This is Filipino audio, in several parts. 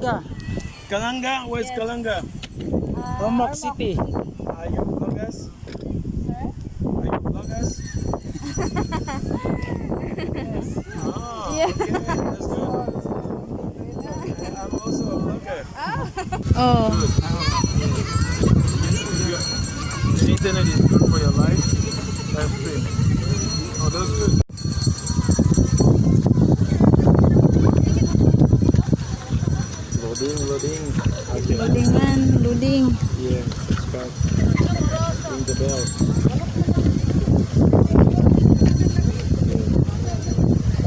Kalanga. Kalanga? Where's Kalanga? Ormoc City. Are you vloggers? Sir? Are you vloggers? Yes. Ah, Yeah. okay, that's good. I'm also a vlogger. Oh. The internet is good for your life. Live stream. Oh, that's good. Loading. Okay. Loading man, loading. Yeah, subscribe. Ring the bell.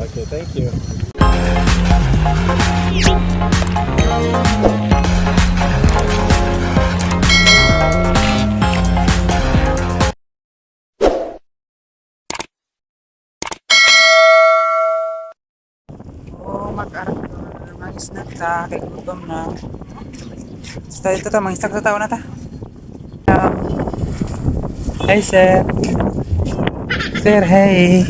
Okay, thank you. Oh, mag-aral ko mga snack ta. Kay gutom na. Basta ito ta, mga snack sa tao na ta. Hey, sir. Sir, hey.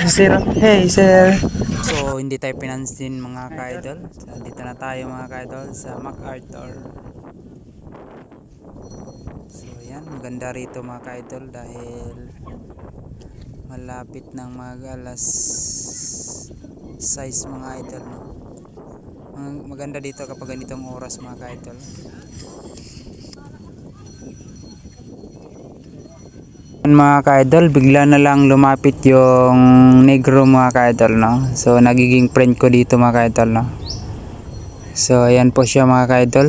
Sir, hey, sir. So, hindi tayo pinansin mga ka-idol. So, dito na tayo mga ka-idol sa MacArthur. So, yan. Maganda rito mga ka-idol dahil malapit ng mag alas 6 mga idol, no? Maganda dito kapag ganitong oras mga ka-idol. Mga ka-idol, bigla na lang lumapit yung negro mga ka-idol, no? So nagiging friend ko dito mga ka-idol, no? So ayan po siya mga ka-idol.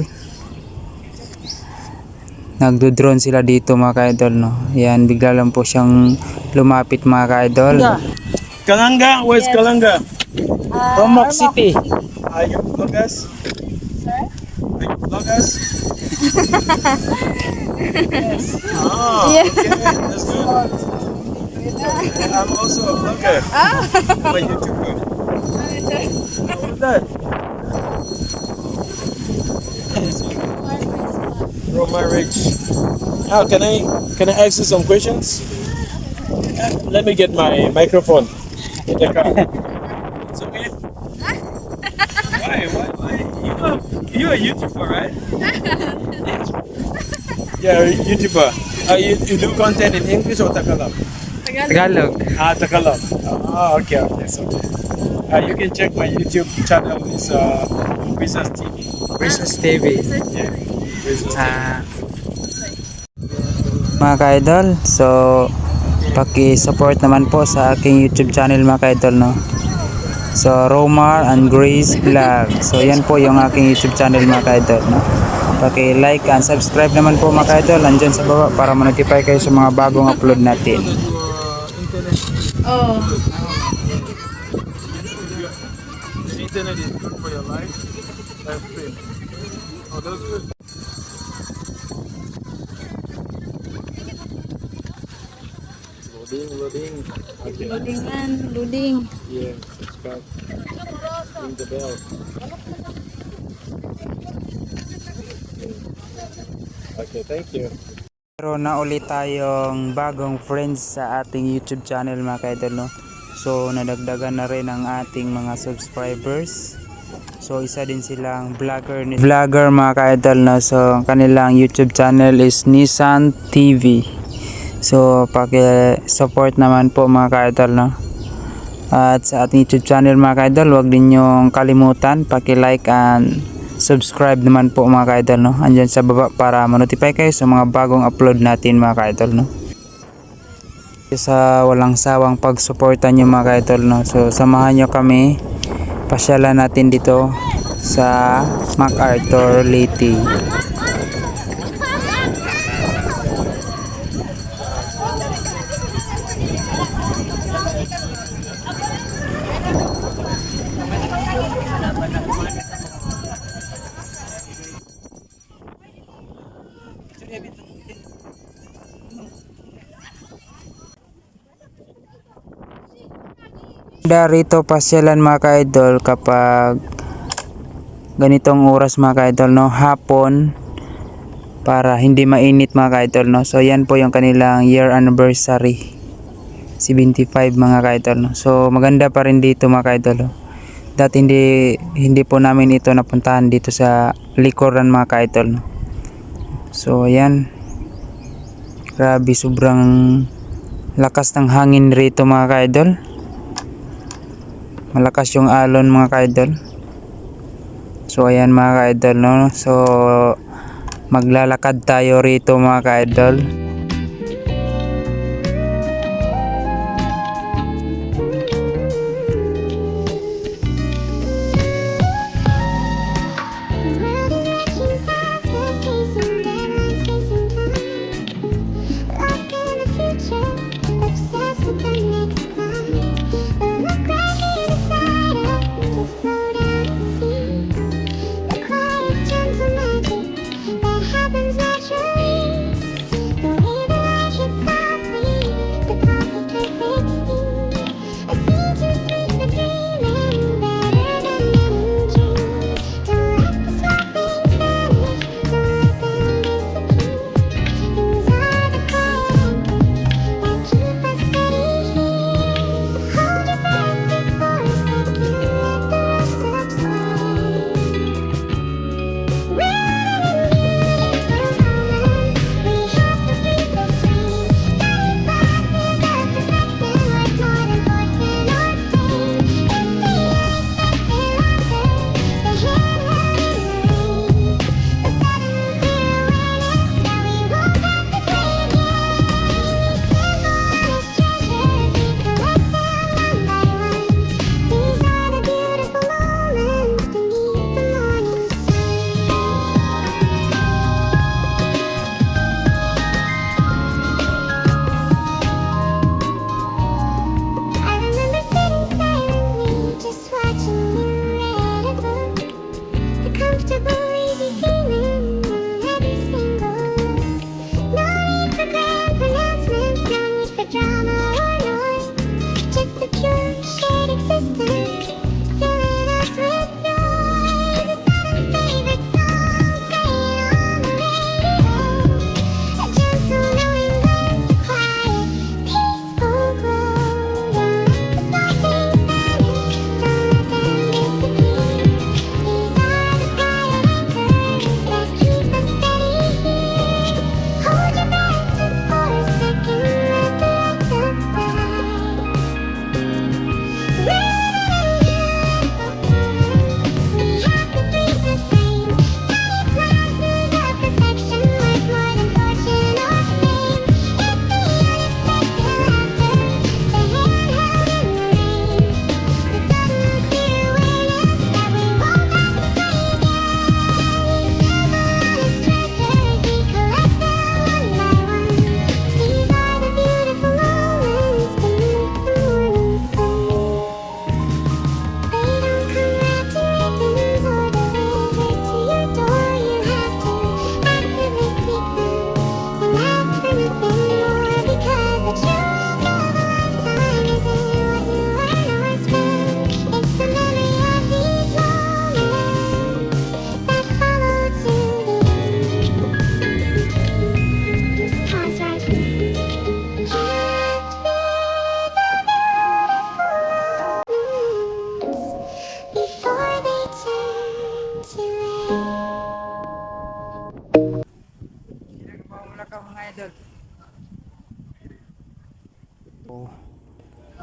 Nagdo-drone sila dito mga ka-idol, no? Ayan, bigla lang po siyang lumapit mga ka-idol. Kalanga? Where's Yes. Kalanga? Ormoc City. Are you vloggers? Sir? Are you vloggers? Yes. Ah, Yeah. okay, that's good. I'm also a vlogger. I'm a YouTuber. What's that? Roma Rich. How can I ask you some questions? Let me get my microphone in the car. It's okay. Why? You're a YouTuber, right? Yeah, a YouTuber. You do content in English or Tagalog? Tagalog. Tagalog. Okay. So, you can check my YouTube channel. It's Business TV. Versus TV. Yeah, Business TV. Mga ka-idol, so paki-support naman po sa aking YouTube channel mga ka-idol, no? So Romar and Grace Vlog. So yan po yung aking YouTube channel mga ka-idol, no? Paki-like and subscribe naman po mga ka-idol, andyan sa baba para ma-notify kayo sa mga bagong upload natin. Oh. The internet is good for your life. Live stream. Oh, that's good. Loading. Okay. Loading man, loading. Yeah, subscribe. Ring the bell. Okay, thank you. Pero na ulit tayong bagong friends sa ating YouTube channel mga ka-idol, no? So nadagdagan na rin ang ating mga subscribers. So isa din silang vlogger mga ka-idol, no? So kanilang YouTube channel is Nissan TV. So paki-support naman po mga ka-idol, no? At sa ating YouTube channel mga ka-idol, huwag din yung kalimutan paki-like and subscribe naman po mga ka-idol, no? Andyan sa baba para ma-notify kayo sa mga bagong upload natin mga ka-idol, no? Sa walang sawang pagsuporta nyo mga ka-idol, no? So samahan nyo kami, pasyalan natin dito sa MacArthur Leyte. Rito pasyalan mga ka-idol kapag ganitong oras mga ka-idol, no? Hapon, para hindi mainit mga ka-idol, no? So yan po yung kanilang year anniversary 75 mga ka-idol, no? So maganda pa rin dito mga ka-idol, no? Dati hindi po namin ito napuntahan dito sa likuran mga ka-idol. So ayan. Grabe, sobrang lakas ng hangin rito mga ka-idol. Malakas yung alon mga ka-idol. So ayan mga ka-idol, no. So maglalakad tayo rito mga ka-idol.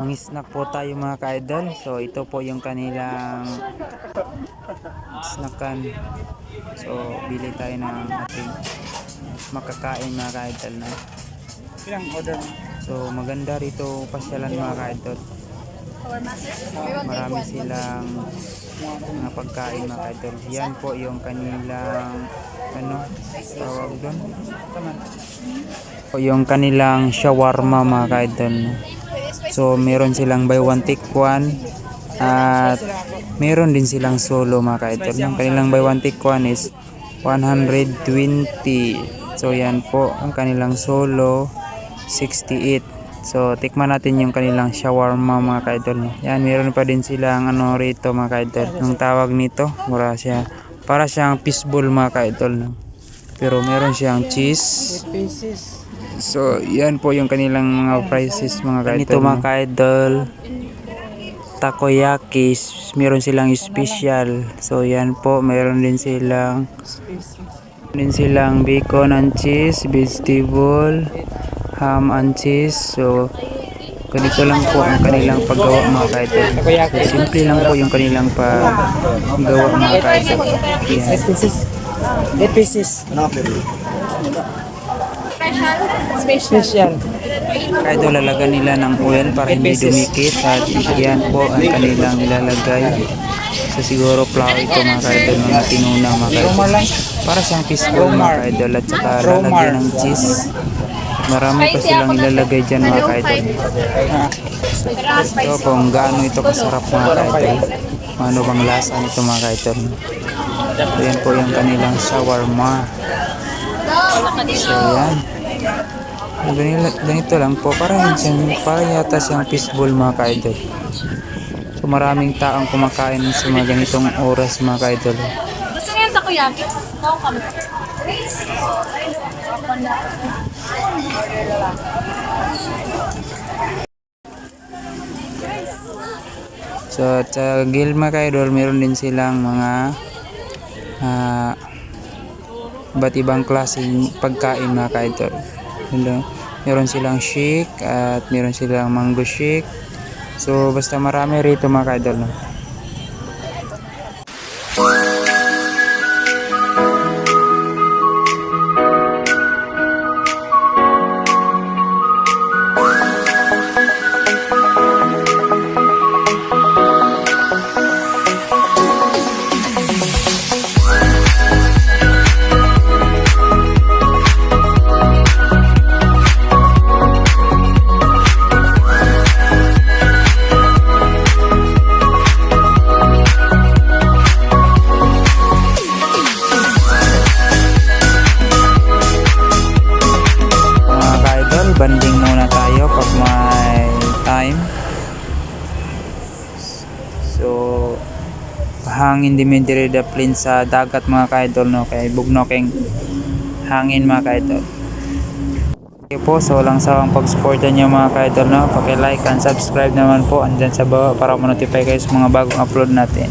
Ang snack po tayo mga ka-idol. So ito po yung kanilang snackan. So bili tayo ng ating makakain mga ka-idol na. Ilang order? So maganda rito pasyalan mga ka-idol. Marami silang mga pagkain mga ka-idol. Yan po yung kanilang tawag doon. O yung kanilang shawarma mga ka-idol. So meron silang buy one take one at meron din silang solo mga ka-idol. Yung kanilang buy one take one is 120. So yan po ang kanilang solo 68. So tikman natin yung kanilang shawarma mga ka-idol. Yan, meron pa din silang rito mga ka-idol. Ang tawag nito, para siyang fishball mga ka-idol. Pero meron siyang cheese. So, yan po yung kanilang mga prices mga ka-idol. Ito mga ka-idol. takoyaki, meron silang special. So yan po, meron din silang bacon and cheese, vegetable, ham and cheese. So ganito lang po ang kanilang paggawa mga kaidol. So, simple lang po yung kanilang paggawa mga kaidol. Yan. 8 pieces. Special. Kaidol, lalagan nila ng oil para hindi dumikit at yan po ang kanilang ilalagay. So siguro flour ito mga kaidol, mga tinuna mga kaidol. Para siyang fishbowl mga kaidol at saka lalagyan ng cheese. Marami pa silang ilalagay dyan mga kaidol. So kung gaano ito kasarap mga kaidol, ano bang lasa nito mga kaidol. So yan po yung kanilang shawarma. So yan. Ganito lang po, para yata siyang fishbowl mga kaidol. So maraming taong kumakain sa mga ganitong oras mga kaidol. Gusto niyo yung takoyaki? Oo kami. So sa Gilma kaidol, meron din silang mga iba't ibang klaseng pagkain mga kaidol. Meron silang shake at meron silang mango shake. So basta marami rito mga kaidol. No? Banding muna tayo pag may time. So hangin dimidiri daplin sa dagat mga kaidol, no, kay bugnoking hangin mga kaidol. Okay po, so walang sawang pag-supportan nyo mga kaidol, no, paki-like and subscribe naman po andyan sa baba para ma-notify kayo sa mga bagong upload natin.